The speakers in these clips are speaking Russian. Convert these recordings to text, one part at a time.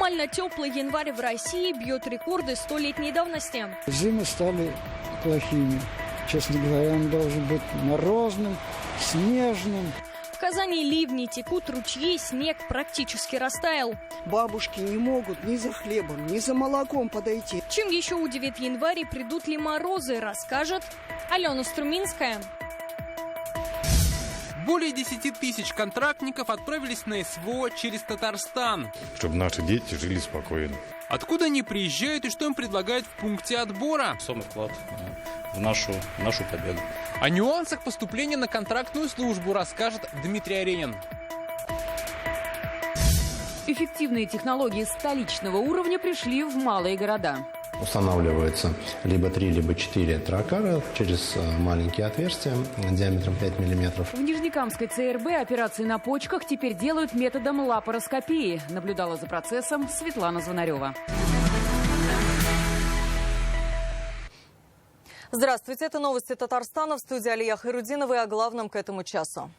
Аномально теплый январь в России бьет рекорды 100-летней давности. Зимы стали плохими. Честно говоря, он должен быть морозным, снежным. В Казани ливни, текут ручьи, снег практически растаял. Бабушки не могут ни за хлебом, ни за молоком подойти. Чем еще удивит январь и придут ли морозы, расскажет Алена Струминская. Более 10 тысяч контрактников отправились на СВО через Татарстан. Чтобы наши дети жили спокойно. Откуда они приезжают и что им предлагают в пункте отбора? Самый вклад в нашу победу. О нюансах поступления на контрактную службу расскажет Дмитрий Аренин. Эффективные технологии столичного уровня пришли в малые города. Устанавливаются либо 3, либо 4 тракара через маленькие отверстия диаметром 5 мм. В Нижнекамской ЦРБ операции на почках теперь делают методом лапароскопии. Наблюдала за процессом Светлана Звонарева. Здравствуйте, это новости Татарстана. В студии Алия Хайрудинова и о главном к этому часу.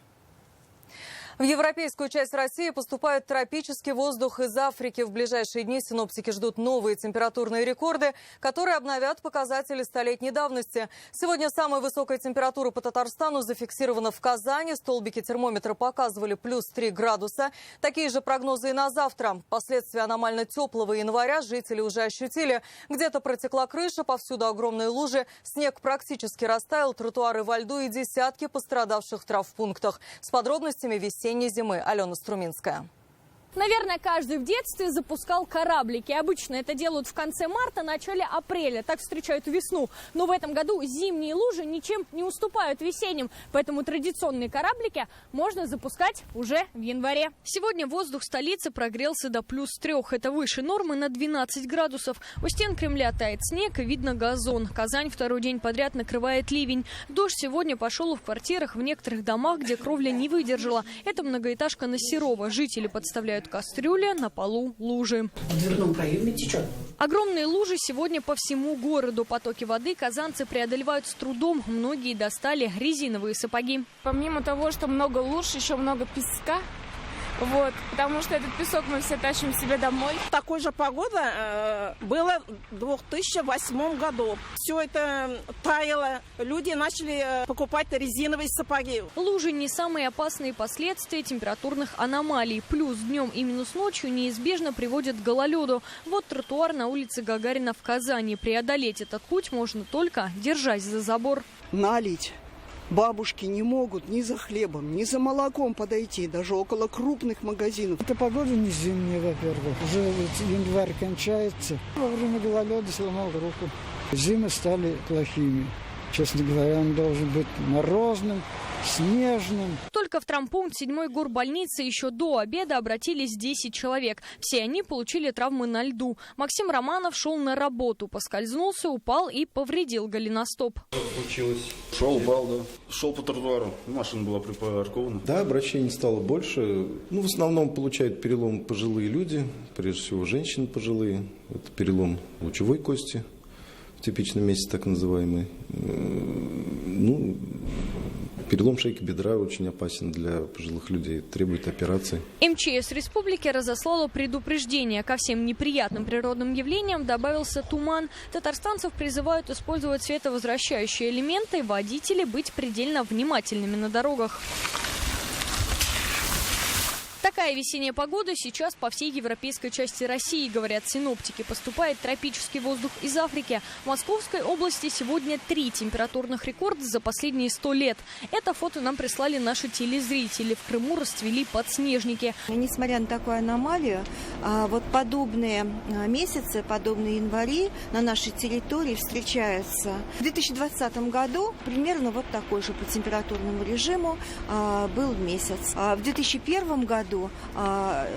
В европейскую часть России поступает тропический воздух из Африки. В ближайшие дни синоптики ждут новые температурные рекорды, которые обновят показатели 100-летней давности. Сегодня самая высокая температура по Татарстану зафиксирована в Казани. Столбики термометра показывали плюс 3 градуса. Такие же прогнозы и на завтра. Последствия аномально теплого января жители уже ощутили. Где-то протекла крыша, повсюду огромные лужи. Снег практически растаял, тротуары во льду и десятки пострадавших в травмпунктах. С подробностями весенней зимы. Алена Струминская. Наверное, каждый в детстве запускал кораблики. Обычно это делают в конце марта, начале апреля. Так встречают весну. Но в этом году зимние лужи ничем не уступают весенним. Поэтому традиционные кораблики можно запускать уже в январе. Сегодня воздух столицы прогрелся до плюс 3. Это выше нормы на 12 градусов. У стен Кремля тает снег и видно газон. Казань второй день подряд накрывает ливень. Дождь сегодня пошел в квартирах в некоторых домах, где кровля не выдержала. Это многоэтажка на Серова. Жители подставляют кастрюли, на полу лужи. В дверном проеме течет. Огромные лужи сегодня по всему городу. Потоки воды казанцы преодолевают с трудом. Многие достали резиновые сапоги. Помимо того, что много луж, еще много песка. Потому что этот песок мы все тащим себе домой. Такой же погода была в 2008 году. Все это таяло. Люди начали покупать резиновые сапоги. Лужи не самые опасные последствия температурных аномалий. Плюс днем и минус ночью неизбежно приводят к гололеду. Вот тротуар на улице Гагарина в Казани. Преодолеть этот путь можно только держась за забор. Налить. Бабушки не могут ни за хлебом, ни за молоком подойти, даже около крупных магазинов. Эта погода не зимняя, во-первых. Уже январь кончается. Во время гололеда сломал руку. Зимы стали плохими. Честно говоря, он должен быть морозным, снежным. Только в травмпункт 7-й горбольницы еще до обеда обратились 10 человек. Все они получили травмы на льду. Максим Романов шел на работу, поскользнулся, упал и повредил голеностоп. Что случилось? Упал, да. Шел по тротуару, машина была припаркована. Да, обращений стало больше. В основном получают перелом пожилые люди, прежде всего женщины пожилые. Это перелом лучевой кости. В типичном месте так называемый. Перелом шейки бедра очень опасен для пожилых людей, требует операции. МЧС республики разослало предупреждение. Ко всем неприятным природным явлениям добавился туман. Татарстанцев призывают использовать световозвращающие элементы, водители быть предельно внимательными на дорогах. Такая весенняя погода сейчас по всей европейской части России, говорят синоптики. Поступает тропический воздух из Африки. В Московской области сегодня 3 температурных рекорда за последние 100 лет. Это фото нам прислали наши телезрители. В Крыму расцвели подснежники. Несмотря на такую аномалию, подобные месяцы, подобные январи на нашей территории встречаются. В 2020 году примерно такой же по температурному режиму был месяц. В 2001 году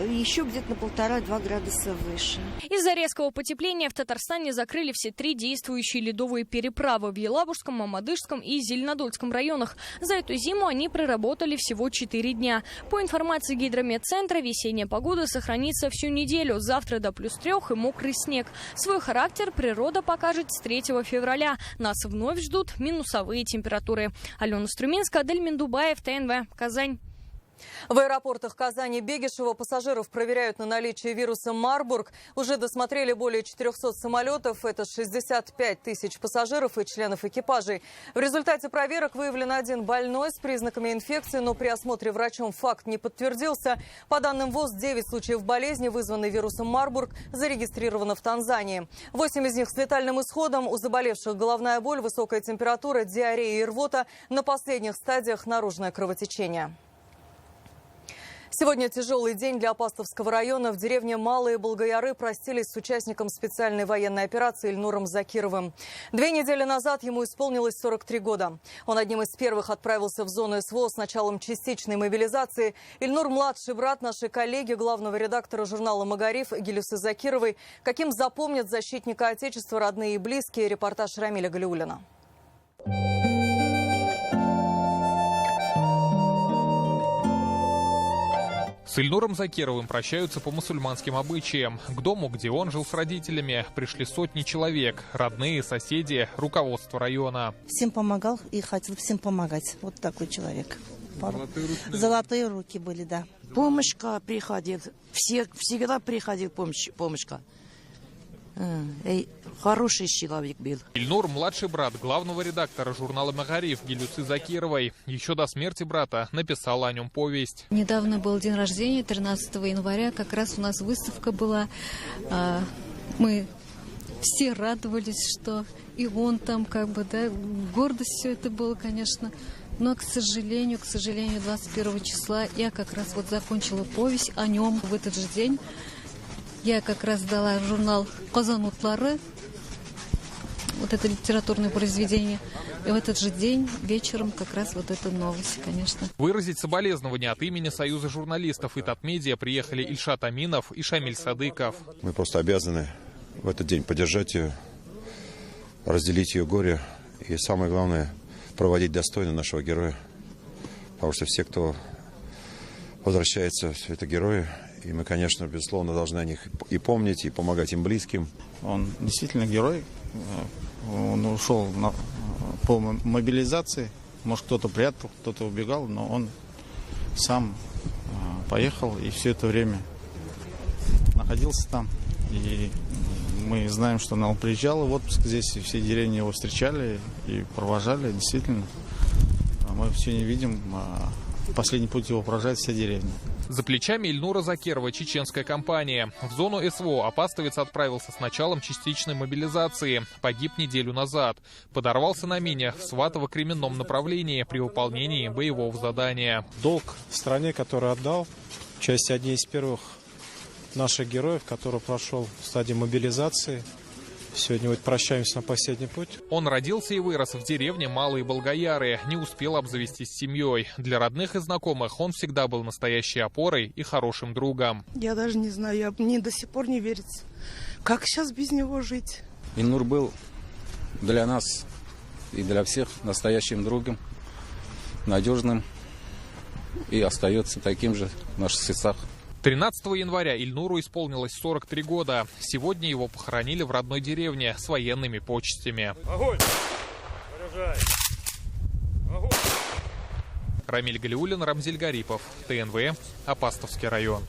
еще где-то на 1,5-2 градуса выше. Из-за резкого потепления в Татарстане закрыли все 3 действующие ледовые переправы в Елабужском, Мамадышском и Зеленодольском районах. За эту зиму они проработали всего 4 дня. По информации гидрометцентра, весенняя погода сохранится всю неделю. Завтра до плюс 3 и мокрый снег. Свой характер природа покажет с 3 февраля. Нас вновь ждут минусовые температуры. Алена Струминская, Адель Миндубаев, ТНВ, Казань. В аэропортах Казани и Бегишева пассажиров проверяют на наличие вируса Марбург. Уже досмотрели более 400 самолетов. Это 65 тысяч пассажиров и членов экипажей. В результате проверок выявлен один больной с признаками инфекции, но при осмотре врачом факт не подтвердился. По данным ВОЗ, 9 случаев болезни, вызванной вирусом Марбург, зарегистрировано в Танзании. 8 из них с летальным исходом. У заболевших головная боль, высокая температура, диарея и рвота. На последних стадиях наружное кровотечение. Сегодня тяжелый день для Апастовского района. В деревне Малые Болгояры простились с участником специальной военной операции Ильнуром Закировым. 2 недели назад ему исполнилось 43 года. Он одним из первых отправился в зону СВО с началом частичной мобилизации. Ильнур – младший брат нашей коллеги, главного редактора журнала «Магариф» Гилюсы Закировой. Каким запомнят защитника Отечества родные и близкие? Репортаж Рамиля Галиуллина. С Ильнуром Закировым прощаются по мусульманским обычаям. К дому, где он жил с родителями, пришли сотни человек. Родные, соседи, руководство района. Всем помогал и хотел всем помогать. Вот такой человек. Золотые руки были, да. Помощка приходит. Всегда приходил помощка. Хороший человек был. Ильнур – младший брат главного редактора журнала «Магариф» Гилюсы Закировой. Еще до смерти брата написала о нем повесть. Недавно был день рождения, 13 января. Как раз у нас выставка была. Мы все радовались, что и он там гордость все это было, конечно. Но, к сожалению, 21 числа я как раз закончила повесть о нем в этот же день. Я как раз дала журнал «Казан утлары», вот это литературное произведение. И в этот же день вечером как раз эта новость, конечно. Выразить соболезнования от имени Союза журналистов и Татмедиа приехали Ильшат Аминов и Шамиль Садыков. Мы просто обязаны в этот день поддержать ее, разделить ее горе и, самое главное, проводить достойно нашего героя. Потому что все, кто возвращается, все это герои. И мы, конечно, безусловно, должны о них и помнить, и помогать им близким. Он действительно герой. Он ушел по мобилизации. Может, кто-то прятал, кто-то убегал, но он сам поехал и все это время находился там. И мы знаем, что он приезжал в отпуск здесь, и все деревни его встречали и провожали. Действительно, мы все не видим. Последний путь его провожает вся деревня. За плечами Ильнура Закирова чеченская кампания. В зону СВО апастовец отправился с началом частичной мобилизации. Погиб неделю назад. Подорвался на мине в Сватово-Кременном направлении при выполнении боевого задания. Долг стране, который отдал, часть одни из первых наших героев, который прошел в стадии мобилизации. Сегодня прощаемся на последний путь. Он родился и вырос в деревне Малые Болгояры, не успел обзавестись семьей. Для родных и знакомых он всегда был настоящей опорой и хорошим другом. Я даже не знаю, мне до сих пор не верится. Как сейчас без него жить? Ильнур был для нас и для всех настоящим другом, надежным, и остается таким же в наших сердцах. 13 января Ильнуру исполнилось 43 года. Сегодня его похоронили в родной деревне с военными почестями. Огонь! Огонь! Рамиль Галиуллин, Рамзиль Гарипов, ТНВ, Апастовский район.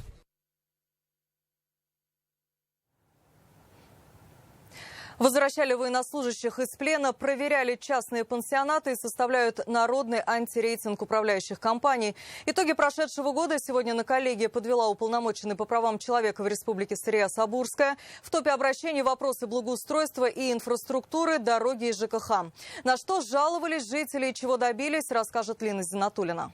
Возвращали военнослужащих из плена, проверяли частные пансионаты и составляют народный антирейтинг управляющих компаний. Итоги прошедшего года сегодня на коллегии подвела уполномоченный по правам человека в Республике Сырья-Сабурская. В топе обращений вопросы благоустройства и инфраструктуры, дороги и ЖКХ. На что жаловались жители и чего добились, расскажет Лина Зинатуллина.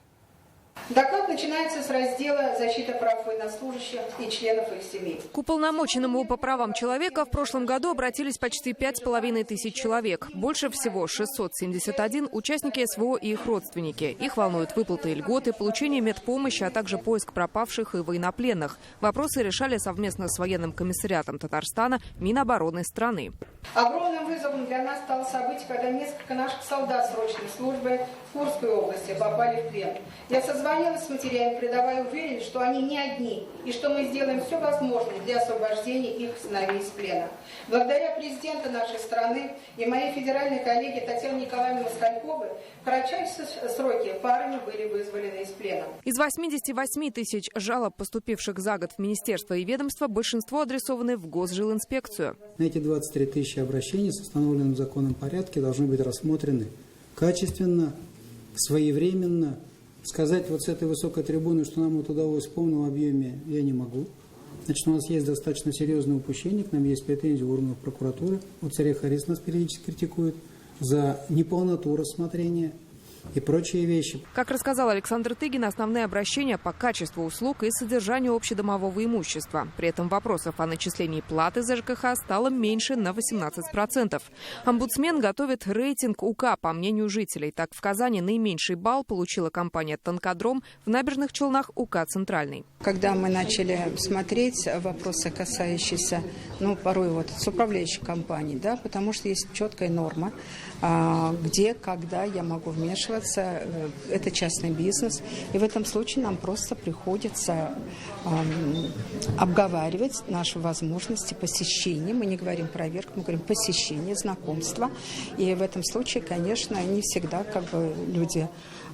Доклад начинается с раздела «Защита прав военнослужащих и членов их семей». К уполномоченному по правам человека в прошлом году обратились почти 5500 человек. Больше всего 671 участники СВО и их родственники. Их волнуют выплаты и льготы, получение медпомощи, а также поиск пропавших и военнопленных. Вопросы решали совместно с военным комиссариатом Татарстана, Минобороны страны. Огромным вызовом для нас стало событие, когда несколько наших солдат срочной службы в Курской области попали в плен. Я созвонилась с матерями, придавая уверенность, что они не одни, и что мы сделаем все возможное для освобождения их сыновей из плена. Благодаря президенту нашей страны и моей федеральной коллеге Татьяне Николаевне Москальковой в кратчайшие сроки парни были вызволены из плена. Из 88 тысяч жалоб, поступивших за год в министерство и ведомство, большинство адресованы в Госжилинспекцию. Эти 23 тысячи обращений в установленном законом порядке должны быть рассмотрены качественно, своевременно. Сказать вот с этой высокой трибуны, что нам это удалось в полном объеме, я не могу. Значит, у нас есть достаточно серьезное упущение, к нам есть претензии в органах прокуратуры. Вот царь Харис нас периодически критикует за неполноту рассмотрения и прочие вещи. Как рассказал Александр Тыгин, основные обращения по качеству услуг и содержанию общедомового имущества. При этом вопросов о начислении платы за ЖКХ стало меньше на 18%. Омбудсмен готовит рейтинг УК по мнению жителей. Так, в Казани наименьший балл получила компания «Танкодром», в Набережных Челнах УК «Центральный». Когда мы начали смотреть вопросы, касающиеся, порой с управляющей компанией, да, потому что есть четкая норма, где, когда я могу вмешиваться. Это частный бизнес. И в этом случае нам просто приходится обговаривать наши возможности посещения. Мы не говорим проверку, мы говорим посещение, знакомство. И в этом случае, конечно, не всегда люди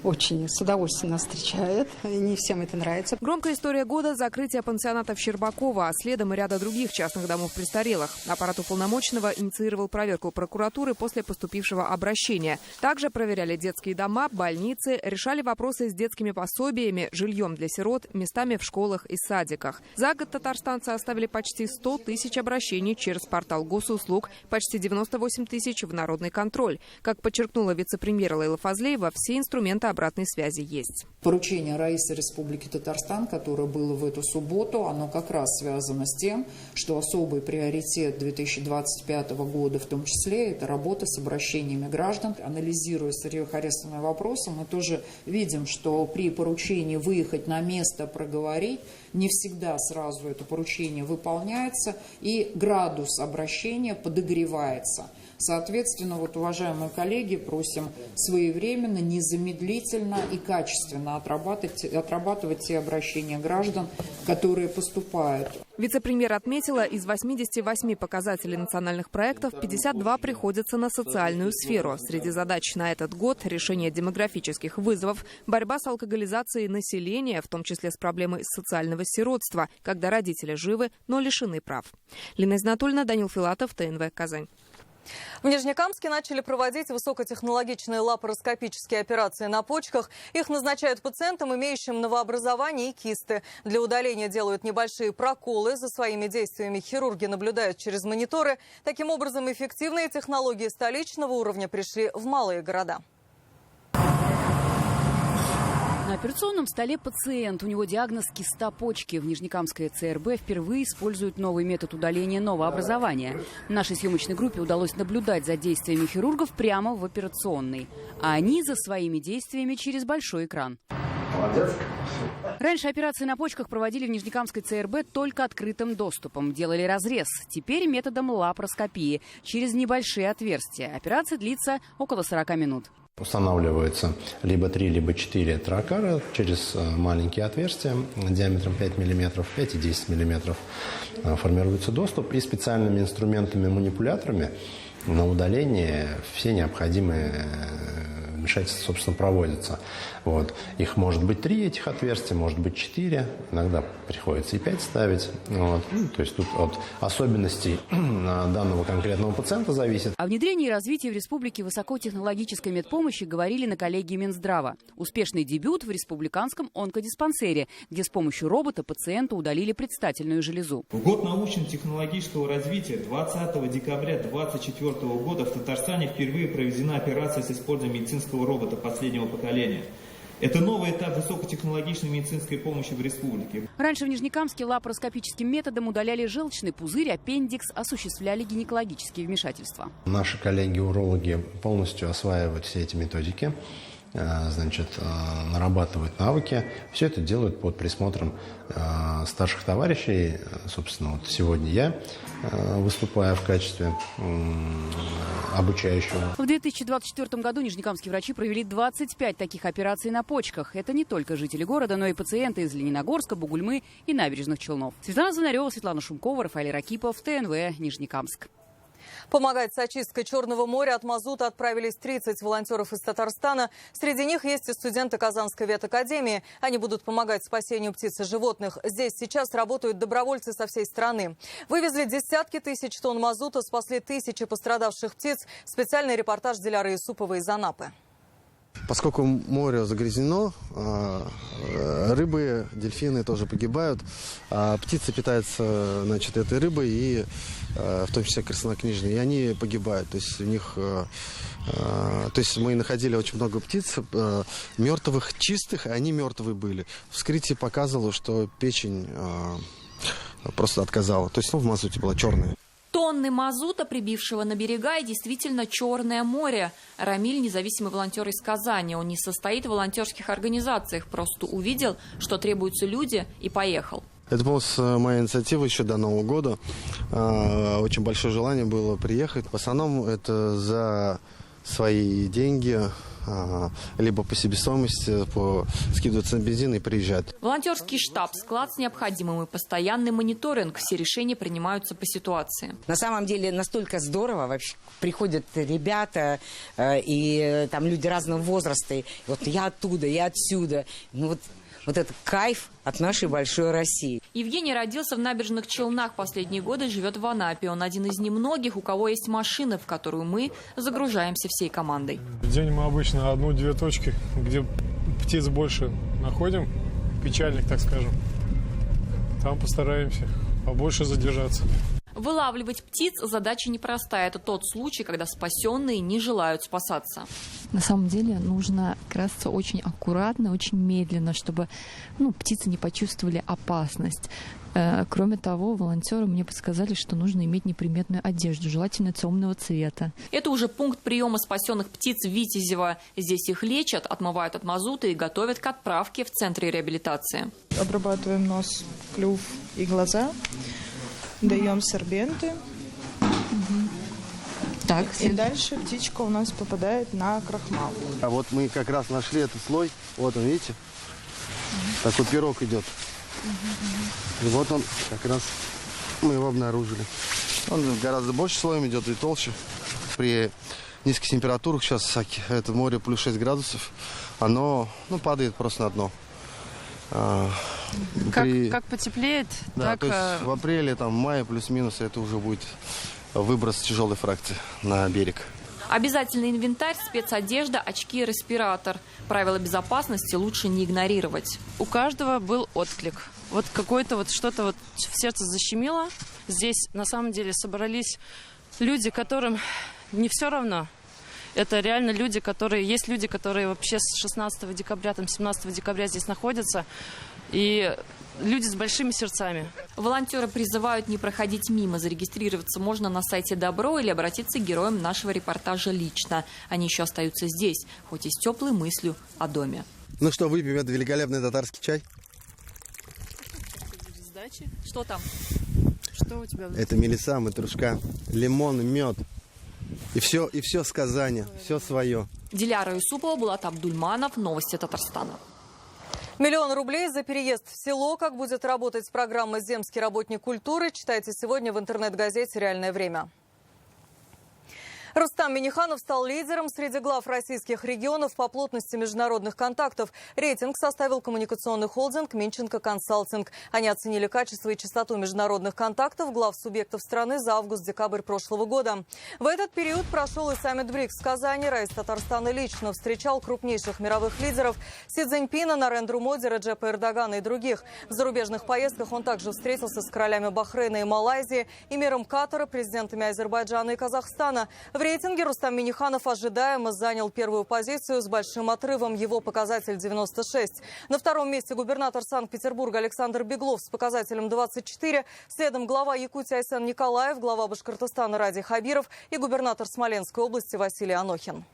очень с удовольствием нас встречают. И не всем это нравится. Громкая история года – закрытие пансионата в Щербаково, а следом и ряда других частных домов престарелых. Аппарат уполномоченного инициировал проверку прокуратуры после поступившего обращения. Также проверяли детские дома, больницы, решали вопросы с детскими пособиями, жильем для сирот, местами в школах и садиках. За год татарстанцы оставили почти 100 тысяч обращений через портал госуслуг, почти 98 тысяч в народный контроль. Как подчеркнула вице-премьер Лейла Фазлеева, все инструменты обратной связи есть. Поручение Раисы Республики Татарстан, которое было в эту субботу, оно как раз связано с тем, что особый приоритет 2025 года, в том числе, это работа с обращениями граждан. Анализируя сырьехаресственные вопросы, мы тоже видим, что при поручении выехать на место, проговорить, не всегда сразу это поручение выполняется, и градус обращения подогревается. Соответственно, уважаемые коллеги, просим своевременно, незамедлительно и качественно отрабатывать те обращения граждан, которые поступают. Вице-премьер отметила, из 88 показателей национальных проектов 52 приходятся на социальную сферу. Среди задач на этот год – решение демографических вызовов, борьба с алкоголизацией населения, в том числе с проблемой социального сиротства, когда родители живы, но лишены прав. Лина Изнатульна, Данил Филатов, ТНВ, Казань. В Нижнекамске начали проводить высокотехнологичные лапароскопические операции на почках. Их назначают пациентам, имеющим новообразование и кисты. Для удаления делают небольшие проколы. За своими действиями хирурги наблюдают через мониторы. Таким образом, эффективные технологии столичного уровня пришли в малые города. На операционном столе пациент. У него диагноз киста почки. В Нижнекамской ЦРБ впервые используют новый метод удаления новообразования. Нашей съемочной группе удалось наблюдать за действиями хирургов прямо в операционной. А они за своими действиями через большой экран. Молодец. Раньше операции на почках проводили в Нижнекамской ЦРБ только открытым доступом. Делали разрез. Теперь методом лапароскопии. Через небольшие отверстия. Операция длится около 40 минут. Устанавливаются либо 3, либо 4 тракара через маленькие отверстия диаметром 5 мм, 5 и 10 мм. Формируется доступ, и специальными инструментами-манипуляторами на удаление все необходимые вмешательства, собственно, проводятся. Их может быть 3, этих отверстий, может быть 4. Иногда приходится и 5 ставить. То есть тут от особенностей данного конкретного пациента зависит. О внедрении и развитии в республике высокотехнологической медпомощи говорили на коллегии Минздрава. Успешный дебют в республиканском онкодиспансере, где с помощью робота пациенту удалили предстательную железу. В год научно-технологического развития 20 декабря 2024 года в Татарстане впервые проведена операция с использованием медицинского робота последнего поколения. Это новый этап высокотехнологичной медицинской помощи в республике. Раньше в Нижнекамске лапароскопическим методом удаляли желчный пузырь, аппендикс, осуществляли гинекологические вмешательства. Наши коллеги-урологи полностью осваивают все эти методики. значит, нарабатывают навыки. Все это делают под присмотром старших товарищей. Собственно, вот сегодня я выступаю в качестве обучающего. В 2024 году нижнекамские врачи провели 25 таких операций на почках. Это не только жители города, но и пациенты из Лениногорска, Бугульмы и Набережных Челнов. Светлана Звонарева, Светлана Шумкова, Рафаэль Ракипов, ТНВ, Нижнекамск. Помогать с очисткой Черного моря от мазута отправились 30 волонтеров из Татарстана. Среди них есть и студенты Казанской ветакадемии. Они будут помогать спасению птиц и животных. Здесь сейчас работают добровольцы со всей страны. Вывезли десятки тысяч тонн мазута, спасли тысячи пострадавших птиц. Специальный репортаж Диляры Юсуповой из Анапы. Поскольку море загрязнено, рыбы, дельфины тоже погибают, а птицы питаются, значит, этой рыбой, и в том числе краснокнижные, и они погибают. То есть у них, то есть мы находили очень много птиц мертвых, чистых, и они мертвые были. Вскрытие показывало, что печень просто отказала. То есть в мазуте была черная. Тонны мазута, прибившего на берега, и действительно Черное море. Рамиль – независимый волонтер из Казани. Он не состоит в волонтерских организациях, просто увидел, что требуются люди, и поехал. Это была моя инициатива еще до Нового года. Очень большое желание было приехать. В основном это за свои деньги, либо по себестоимости, скидываться на бензин и приезжать. Волонтерский штаб, склад с необходимым и постоянный мониторинг. Все решения принимаются по ситуации. На самом деле настолько здорово. Вообще приходят ребята и там люди разного возраста. И вот я оттуда, я отсюда. Ну вот это кайф от нашей большой России. Евгений родился в Набережных Челнах. Последние годы живет в Анапе. Он один из немногих, у кого есть машина, в которую мы загружаемся всей командой. В день мы обычно 1-2 точки, где птиц больше находим, печальных, так скажем. Там постараемся побольше задержаться. Вылавливать птиц задача непростая. Это тот случай, когда спасенные не желают спасаться. На самом деле нужно красться очень аккуратно, очень медленно, чтобы птицы не почувствовали опасность. Кроме того, волонтеры мне подсказали, что нужно иметь неприметную одежду, желательно темного цвета. Это уже пункт приема спасенных птиц Витязева. Здесь их лечат, отмывают от мазута и готовят к отправке в центре реабилитации. Обрабатываем нос, клюв и глаза. Даем сорбенты. Так, и дальше птичка у нас попадает на крахмал. А вот мы как раз нашли этот слой. Вот он, видите? Такой пирог идет. И вот он, как раз мы его обнаружили. Он гораздо больше слоем идет и толще. При низких температурах сейчас это море плюс 6 градусов, оно падает просто на дно. Как потеплеет, да, так... То есть в апреле, в мае плюс-минус это уже будет выброс тяжелой фракции на берег. Обязательный инвентарь, спецодежда, очки и респиратор. Правила безопасности лучше не игнорировать. У каждого был отклик. Вот какое-то что-то в сердце защемило. Здесь на самом деле собрались люди, которым не все равно. Это реально люди, есть люди, которые вообще с 16 декабря, 17 декабря здесь находятся. И люди с большими сердцами. Волонтеры призывают не проходить мимо. Зарегистрироваться можно на сайте Добро или обратиться к героям нашего репортажа лично. Они еще остаются здесь, хоть и с теплой мыслью о доме. Ну что, выпьем этот великолепный татарский чай? Что там? Что у тебя? Это мелиса, матрушка, лимон, мед. И все с Казани, все свое. Диляра Юсупова, Булат Абдульманов, Новости Татарстана. 1 000 000 рублей за переезд в село. Как будет работать программа «Земский работник культуры», читайте сегодня в интернет-газете «Реальное время». Рустам Минниханов стал лидером среди глав российских регионов по плотности международных контактов. Рейтинг составил коммуникационный холдинг «Минченко Консалтинг». Они оценили качество и частоту международных контактов глав субъектов страны за август-декабрь прошлого года. В этот период прошел и саммит БРИКС в Казани. Раис Татарстана лично встречал крупнейших мировых лидеров Си Цзиньпина, Нарендру Моди, Реджепа Эрдогана и других. В зарубежных поездках он также встретился с королями Бахрейна и Малайзии, эмиром Катара, президентами Азербайджана и Казахстана. В рейтинге Рустам Минниханов ожидаемо занял первую позицию с большим отрывом. Его показатель 96. На втором месте губернатор Санкт-Петербурга Александр Беглов с показателем 24. Следом глава Якутии Айсен Николаев, глава Башкортостана Ради Хабиров и губернатор Смоленской области Василий Анохин.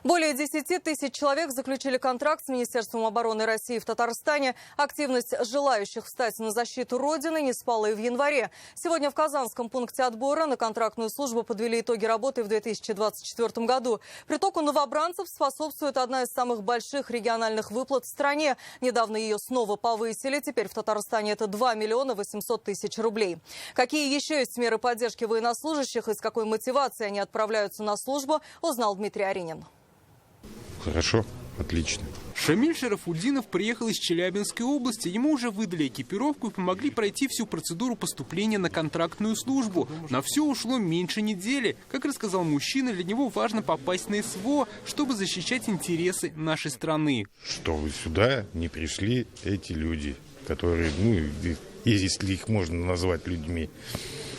Более 10 тысяч человек заключили контракт с Министерством обороны России в Татарстане. Активность желающих встать на защиту Родины не спала и в январе. Сегодня в Казанском пункте отбора на контрактную службу подвели итоги работы в 2024 году. Притоку новобранцев способствует одна из самых больших региональных выплат в стране. Недавно ее снова повысили. Теперь в Татарстане это 2 миллиона 800 тысяч рублей. Какие еще есть меры поддержки военнослужащих и с какой мотивацией они отправляются на службу, узнал Дмитрий Аринин. Хорошо, отлично. Шамиль Шарафуддинов приехал из Челябинской области. Ему уже выдали экипировку и помогли пройти всю процедуру поступления на контрактную службу. На все ушло меньше недели. Как рассказал мужчина, для него важно попасть на СВО, чтобы защищать интересы нашей страны. Чтобы сюда не пришли эти люди, которые, если их можно назвать людьми,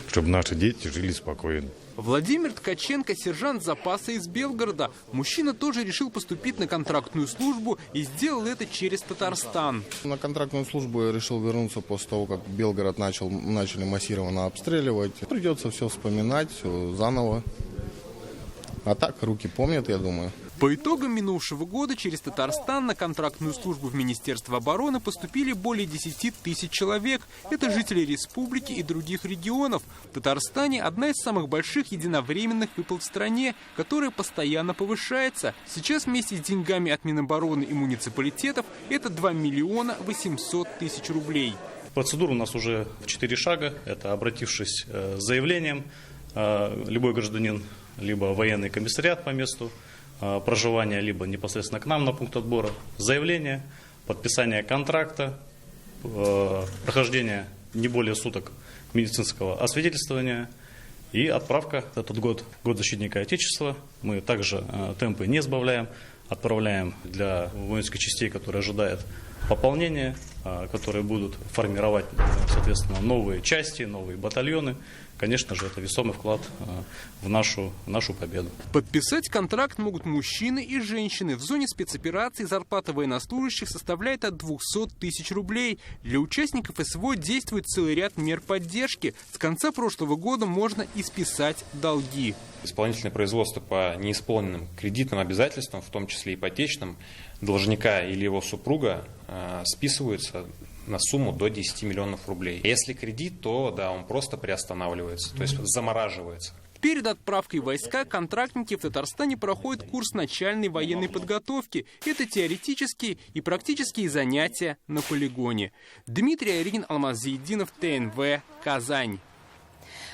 чтобы наши дети жили спокойно. Владимир Ткаченко, сержант запаса из Белгорода. Мужчина тоже решил поступить на контрактную службу и сделал это через Татарстан. На контрактную службу я решил вернуться после того, как Белгород начали массированно обстреливать. Придется все вспоминать, все заново. А так, руки помнят, я думаю. По итогам минувшего года через Татарстан на контрактную службу в Министерство обороны поступили более 10 тысяч человек. Это жители республики и других регионов. В Татарстане одна из самых больших единовременных выплат в стране, которая постоянно повышается. Сейчас вместе с деньгами от Минобороны и муниципалитетов это 2 миллиона 800 тысяч рублей. Процедура у нас уже в 4 шага. Это обратившись с заявлением, любой гражданин, либо военный комиссариат по месту проживания, либо непосредственно к нам на пункт отбора, заявление, подписание контракта, прохождение не более суток медицинского освидетельствования и отправка. Этот год защитника Отечества. Мы также темпы не сбавляем, отправляем для воинских частей, которые ожидают пополнения, которые будут формировать, соответственно, новые части, новые батальоны. Конечно же, это весомый вклад в нашу победу. Подписать контракт могут мужчины и женщины. В зоне спецоперации зарплата военнослужащих составляет от 200 тысяч рублей. Для участников СВО действует целый ряд мер поддержки. С конца прошлого года можно и списать долги. Исполнительное производство по неисполненным кредитным обязательствам, в том числе ипотечным, должника или его супруга списываются на сумму до 10 миллионов рублей. Если кредит, то да, он просто приостанавливается, то есть замораживается. Перед отправкой в войска контрактники в Татарстане проходят курс начальной военной подготовки. Это теоретические и практические занятия на полигоне. Дмитрий Аринин, Алмаз Зейдинов, ТНВ, Казань.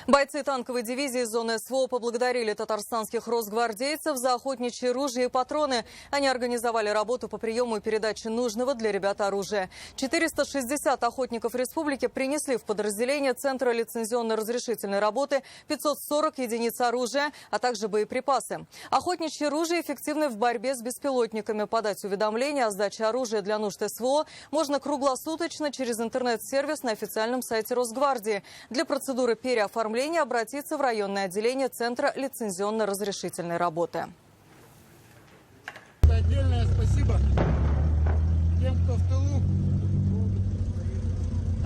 Бойцы танковой дивизии зоны СВО поблагодарили татарстанских росгвардейцев за охотничьи ружья и патроны. Они организовали работу по приему и передаче нужного для ребят оружия. 460 охотников республики принесли в подразделение Центра лицензионно-разрешительной работы 540 единиц оружия, а также боеприпасы. Охотничьи ружья эффективны в борьбе с беспилотниками. Подать уведомление о сдаче оружия для нужд СВО можно круглосуточно через интернет-сервис на официальном сайте Росгвардии. Для процедуры переоформления обратиться в районное отделение Центра лицензионно-разрешительной работы. Отдельное спасибо тем, кто в тылу,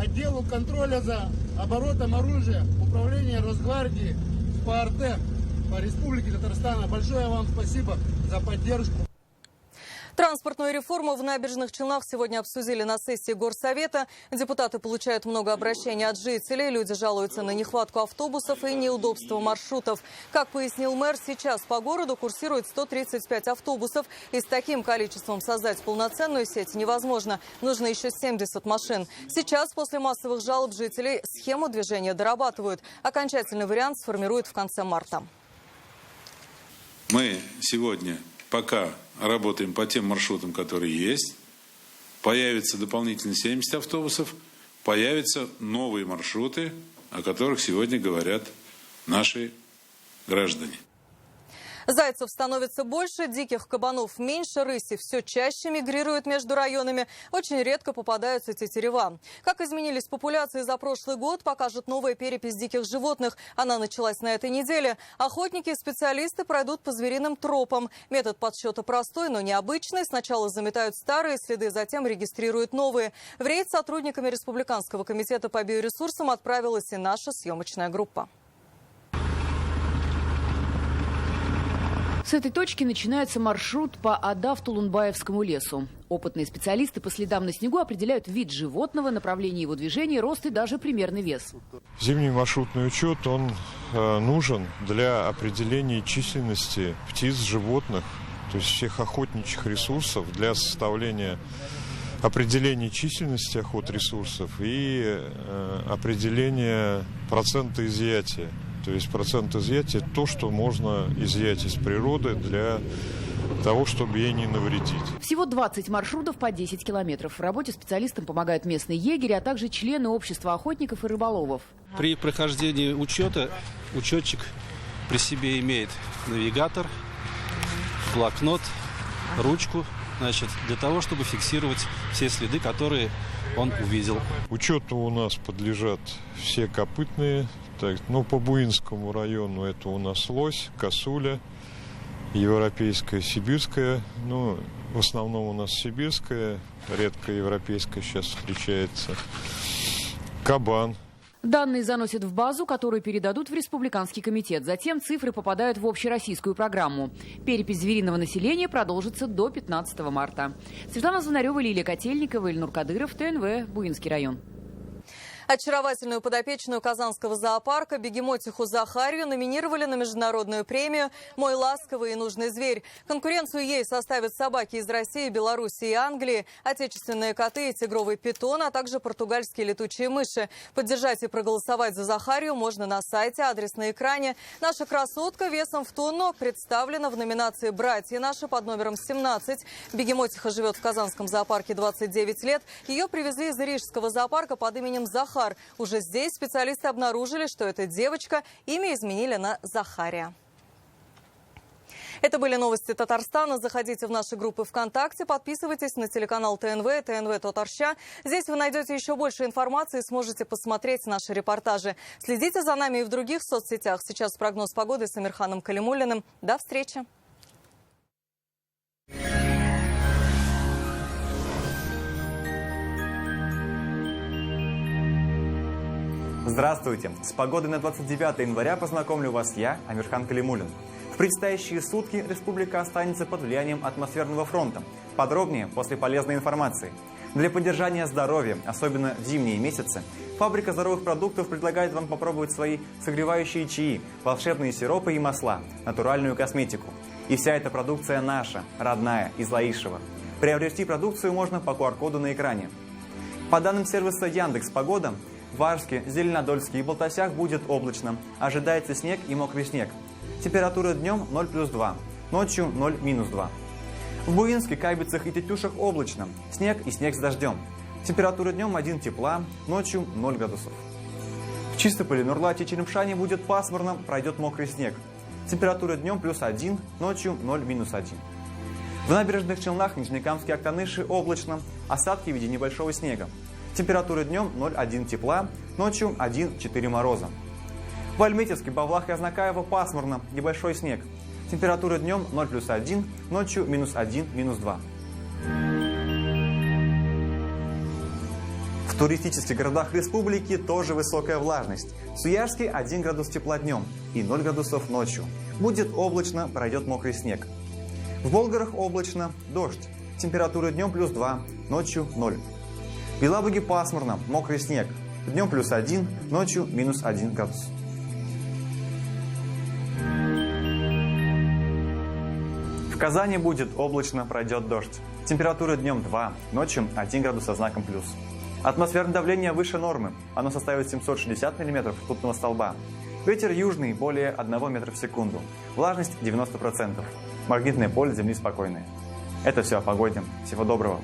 отделу контроля за оборотом оружия, управления Росгвардии по РТ, по Республике Татарстан. Большое вам спасибо за поддержку. Транспортную реформу в Набережных Челнах сегодня обсудили на сессии Горсовета. Депутаты получают много обращений от жителей. Люди жалуются на нехватку автобусов и неудобство маршрутов. Как пояснил мэр, сейчас по городу курсирует 135 автобусов. И с таким количеством создать полноценную сеть невозможно. Нужно еще 70 машин. Сейчас, после массовых жалоб жителей, схему движения дорабатывают. Окончательный вариант сформируют в конце марта. Мы сегодня пока работаем по тем маршрутам, которые есть. Появится дополнительно 70 автобусов. Появятся новые маршруты, о которых сегодня говорят наши граждане. Зайцев становится больше, диких кабанов меньше, рыси все чаще мигрируют между районами. Очень редко попадаются тетерева. Как изменились популяции за прошлый год, покажет новая перепись диких животных. Она началась на этой неделе. Охотники и специалисты пройдут по звериным тропам. Метод подсчета простой, но необычный. Сначала заметают старые следы, затем регистрируют новые. В рейд с сотрудниками Республиканского комитета по биоресурсам отправилась и наша съемочная группа. С этой точки начинается маршрут по Ада-в-Тулунбаевскому лесу. Опытные специалисты по следам на снегу определяют вид животного, направление его движения, рост и даже примерный вес. Зимний маршрутный учет, он нужен для определения численности птиц, животных, то есть всех охотничьих ресурсов, для составления определения численности охотресурсов и определения процента изъятия. То есть процент изъятия – то, что можно изъять из природы для того, чтобы ей не навредить. Всего 20 маршрутов по 10 километров. В работе специалистам помогают местные егери, а также члены общества охотников и рыболовов. При прохождении учета учетчик при себе имеет навигатор, блокнот, ручку, для того, чтобы фиксировать все следы, которые он увидел. Учету у нас подлежат все копытные. По Буинскому району это у нас лось, косуля, европейская, сибирская. В основном у нас сибирская, редко европейская сейчас встречается. Кабан. Данные заносят в базу, которую передадут в Республиканский комитет. Затем цифры попадают в общероссийскую программу. Перепись звериного населения продолжится до 15 марта. Светлана Звонарева, Лилия Котельникова, Ильнур Кадыров, ТНВ, Буинский район. Очаровательную подопечную Казанского зоопарка бегемотиху Захарию номинировали на международную премию «Мой ласковый и нужный зверь». Конкуренцию ей составят собаки из России, Беларуси и Англии, отечественные коты и тигровый питон, а также португальские летучие мыши. Поддержать и проголосовать за Захарию можно на сайте, адрес на экране. Наша красотка весом в тонну представлена в номинации «Братья наши» под номером 17. Бегемотиха живет в Казанском зоопарке 29 лет. Ее привезли из Рижского зоопарка под именем Захар. Уже здесь специалисты обнаружили, что это девочка. Имя изменили на Захария. Это были новости Татарстана. Заходите в наши группы ВКонтакте, подписывайтесь на телеканал ТНВ, ТНВ Татарща. Здесь вы найдете еще больше информации и сможете посмотреть наши репортажи. Следите за нами и в других соцсетях. Сейчас прогноз погоды с Амирханом Калимуллиным. До встречи! Здравствуйте! С погодой на 29 января познакомлю вас я, Амирхан Калимуллин. В предстоящие сутки республика останется под влиянием атмосферного фронта. Подробнее после полезной информации. Для поддержания здоровья, особенно в зимние месяцы, фабрика здоровых продуктов предлагает вам попробовать свои согревающие чаи, волшебные сиропы и масла, натуральную косметику. И вся эта продукция наша, родная, из Лаишева. Приобрести продукцию можно по QR-коду на экране. По данным сервиса Яндекс.Погода, в Арске, Зеленодольске и Балтасях будет облачно. Ожидается снег и мокрый снег. Температура днем 0+2, ночью 0-2. В Буинске, Кайбицах и Тетюшах облачно. Снег и снег с дождем. Температура днем 1 тепла, ночью 0 градусов. В Чистополе, Нурлате и Черемшане будет пасмурно, пройдет мокрый снег. Температура днем +1, ночью 0-1. В Набережных Челнах, Нижнекамске, Актаныше облачно. Осадки в виде небольшого снега. Температура днем 0,1 тепла, ночью 1,4 мороза. В Альметьевске, Павлах и Азнакаево пасмурно, небольшой снег. Температура днем 0+1, ночью -1, -2. В туристических городах республики тоже высокая влажность. В Суярске 1 градус тепла днем и 0 градусов ночью. Будет облачно, пройдет мокрый снег. В Болгарах облачно, дождь. Температура днем +2, ночью 0. В Елабуге пасмурно, мокрый снег. Днем +1, ночью -1 градус. В Казани будет облачно, пройдет дождь. Температура днем 2, ночью 1 градус со знаком плюс. Атмосферное давление выше нормы. Оно составит 760 мм ртутного столба. Ветер южный более 1 метра в секунду. Влажность 90%. Магнитное поле Земли спокойное. Это все о погоде. Всего доброго.